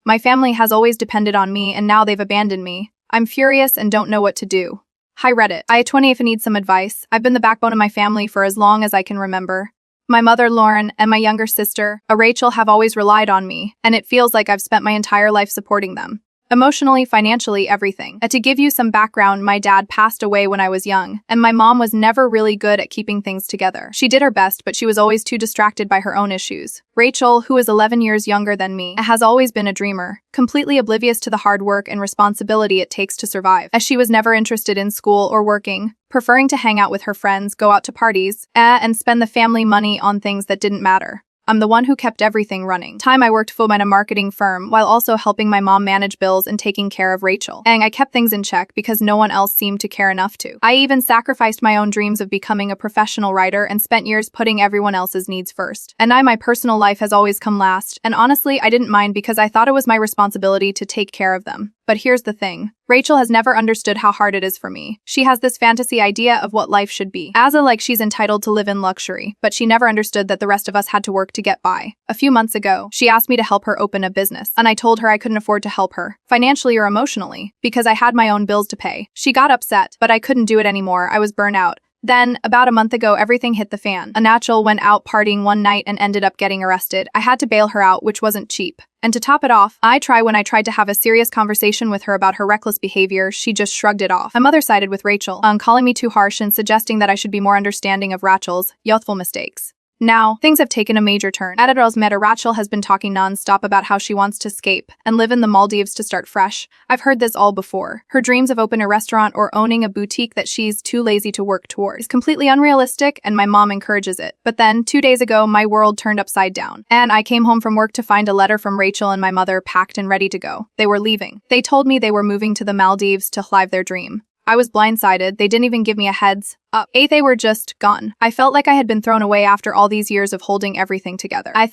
My family has always depended on me and now they've abandoned me. I'm furious and don't know what to do. Hi Reddit. I 20 if I need some advice. I've been the backbone of my family for as long as I can remember. My mother, Lauren, and my younger sister, Rachel, have always relied on me, and it feels like I've spent my entire life supporting them. Emotionally, financially, everything. To give you some background, my dad passed away when I was young, and my mom was never really good at keeping things together. She did her best, but she was always too distracted by her own issues. Rachel, who is 11 years younger than me, has always been a dreamer, completely oblivious to the hard work and responsibility it takes to survive, as she was never interested in school or working, preferring to hang out with her friends, go out to parties, and spend the family money on things that didn't matter. I'm the one who kept everything running. I worked full-time at a marketing firm while also helping my mom manage bills and taking care of Rachel. And I kept things in check because no one else seemed to care enough to. I even sacrificed my own dreams of becoming a professional writer and spent years putting everyone else's needs first. And my personal life has always come last, and honestly, I didn't mind because I thought it was my responsibility to take care of them. But here's the thing. Rachel has never understood how hard it is for me. She has this fantasy idea of what life should be, like she's entitled to live in luxury, but she never understood that the rest of us had to work to get by. A few months ago, she asked me to help her open a business, and I told her I couldn't afford to help her, financially or emotionally, because I had my own bills to pay. She got upset, but I couldn't do it anymore. I was burnt out. Then, about a month ago, everything hit the fan. Rachel went out partying one night and ended up getting arrested. I had to bail her out, which wasn't cheap. And to top it off, when I tried to have a serious conversation with her about her reckless behavior, she just shrugged it off. My mother sided with Rachel, calling me too harsh and suggesting that I should be more understanding of Rachel's youthful mistakes. Now, things have taken a major turn. At Rachel has been talking non-stop about how she wants to escape and live in the Maldives to start fresh. I've heard this all before. Her dreams of opening a restaurant or owning a boutique that she's too lazy to work toward is completely unrealistic, and my mom encourages it. But then, 2 days ago, my world turned upside down, and I came home from work to find a letter from Rachel and my mother packed and ready to go. They were leaving. They told me they were moving to the Maldives to live their dream. I was blindsided. They didn't even give me a heads up. They were just gone. I felt like I had been thrown away after all these years of holding everything together. I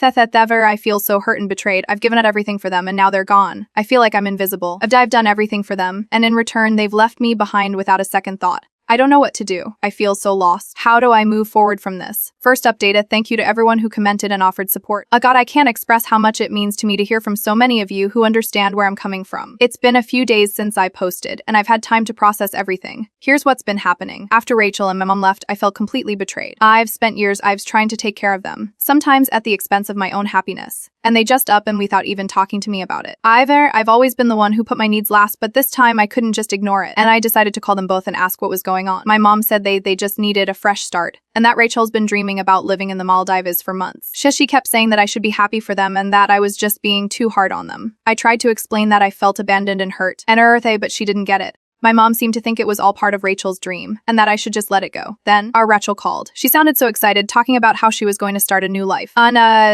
feel so hurt and betrayed. I've given it everything for them and now they're gone. I feel like I'm invisible. I've done everything for them, and in return, they've left me behind without a second thought. I don't know what to do. I feel so lost. How do I move forward from this? First update, thank you to everyone who commented and offered support. God, I can't express how much it means to me to hear from so many of you who understand where I'm coming from. It's been a few days since I posted, and I've had time to process everything. Here's what's been happening. After Rachel and my mom left, I felt completely betrayed. I've spent years trying to take care of them, sometimes at the expense of my own happiness. And they just up and without even talking to me about it. I've always been the one who put my needs last, but this time I couldn't just ignore it, and I decided to call them both and ask what was going on. My mom said they just needed a fresh start, and that Rachel's been dreaming about living in the Maldives for months. She kept saying that I should be happy for them and that I was just being too hard on them. I tried to explain that I felt abandoned and hurt, but she didn't get it. My mom seemed to think it was all part of Rachel's dream, and that I should just let it go. Then, Rachel called. She sounded so excited, talking about how she was going to start a new life.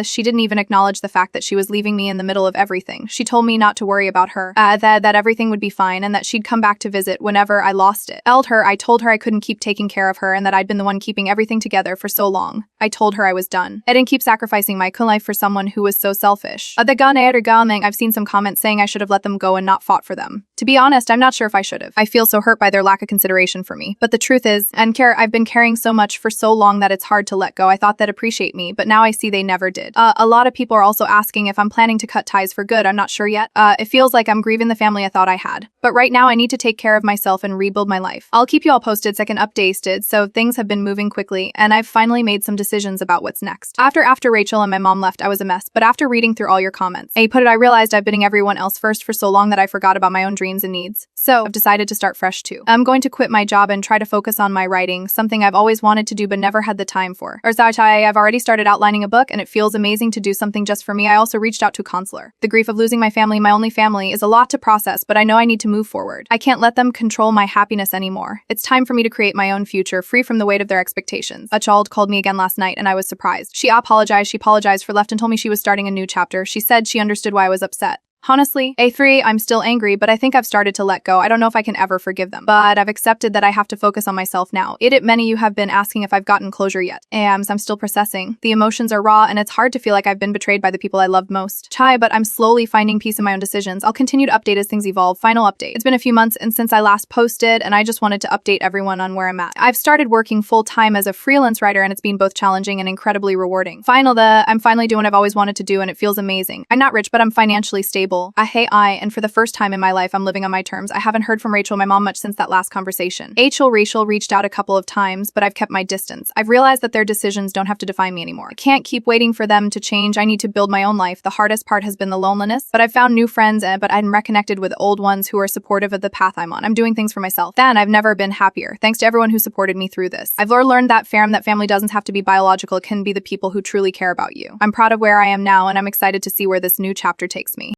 She didn't even acknowledge the fact that she was leaving me in the middle of everything. She told me not to worry about her, that everything would be fine, and that she'd come back to visit whenever I lost it. I told her I couldn't keep taking care of her, and that I'd been the one keeping everything together for so long. I told her I was done. I didn't keep sacrificing my life for someone who was so selfish. I've seen some comments saying I should have let them go and not fought for them. To be honest, I'm not sure if I should have. I feel so hurt by their lack of consideration for me. But the truth is, I've been carrying so much for so long that it's hard to let go. I thought they'd appreciate me, but now I see they never did. A lot of people are also asking if I'm planning to cut ties for good. I'm not sure yet. It feels like I'm grieving the family I thought I had. But right now I need to take care of myself and rebuild my life. I'll keep you all posted, second updated, so things have been moving quickly, and I've finally made some decisions about what's next. After Rachel and my mom left, I was a mess, but after reading through all your comments, I realized I've been putting everyone else first for so long that I forgot about my own dreams and needs. So I've decided to start fresh too. I'm going to quit my job and try to focus on my writing, something I've always wanted to do but never had the time for. I've already started outlining a book, and it feels amazing to do something just for me. I also reached out to a counselor. The grief of losing my family, my only family, is a lot to process, but I know I need to move forward. I can't let them control my happiness anymore. It's time for me to create my own future, free from the weight of their expectations. A child called me again last night, and I was surprised. She apologized for left and told me she was starting a new chapter. She said she understood why I was upset. Honestly, I'm still angry, but I think I've started to let go. I don't know if I can ever forgive them, but I've accepted that I have to focus on myself now. Many of you have been asking if I've gotten closure yet. I'm still processing. The emotions are raw, and it's hard to feel like I've been betrayed by the people I loved most. But I'm slowly finding peace in my own decisions. I'll continue to update as things evolve. Final update. It's been a few months since I last posted, and I just wanted to update everyone on where I'm at. I've started working full-time as a freelance writer, and it's been both challenging and incredibly rewarding. I'm finally doing what I've always wanted to do, and it feels amazing. I'm not rich, but I'm financially stable. stable. And for the first time in my life, I'm living on my terms. I haven't heard from Rachel and my mom much since that last conversation. Rachel reached out a couple of times, but I've kept my distance. I've realized that their decisions don't have to define me anymore. I can't keep waiting for them to change. I need to build my own life. The hardest part has been the loneliness, but I've found new friends, but I'm reconnected with old ones who are supportive of the path I'm on. I'm doing things for myself. I've never been happier. Thanks to everyone who supported me through this. I've learned that family doesn't have to be biological. It can be the people who truly care about you. I'm proud of where I am now, and I'm excited to see where this new chapter takes me.